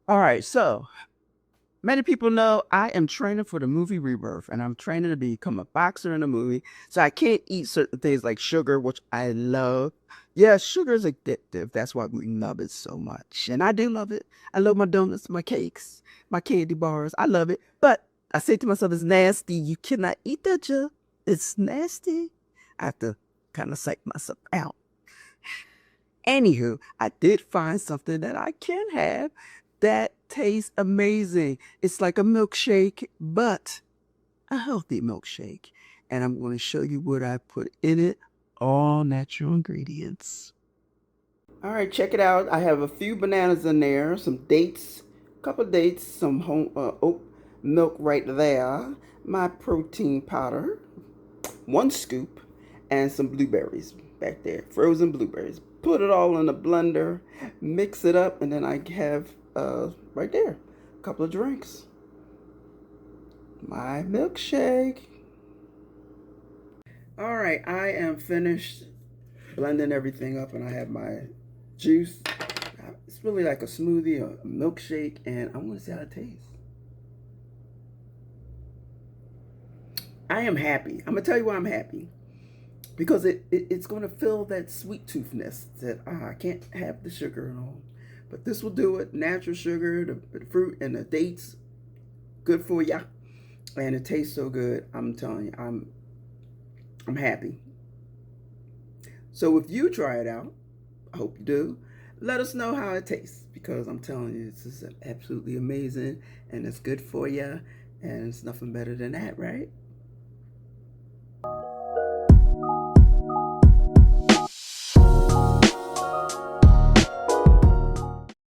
All right, so many people know I am training for the movie Rebirth, and I'm training to become a boxer in the movie. So I can't eat certain things like sugar, which I love. Yeah, sugar is addictive. That's why we love it so much. And I do love it. I love my donuts, my cakes, my candy bars. I love it. But I say to myself, it's nasty. You cannot eat that, Jill. It's nasty. I have to kind of psych myself out. Anywho, I did find something that I can have that tastes amazing. It's like a milkshake, but a healthy milkshake. And I'm going to show you what I put in it. All natural ingredients. All right, check it out. I have a few bananas in there, some dates, a couple of dates, some oat milk right there, my protein powder, 1 scoop, and some blueberries back there, frozen blueberries. Put it all in a blender, mix it up, and then I have right there a couple of drinks. My milkshake. All right, I am finished blending everything up, and I have my juice. It's really like a smoothie or a milkshake, and I want to see how it tastes. I am happy. I'm gonna tell you why I'm happy. Because it's going to fill that sweet toothness that I can't have the sugar and all. But this will do it. Natural sugar, the fruit, and the dates, good for ya. And it tastes so good. I'm telling you, I'm happy. So if you try it out, I hope you do. Let us know how it tastes because I'm telling you, this is absolutely amazing and it's good for you. And it's nothing better than that, right?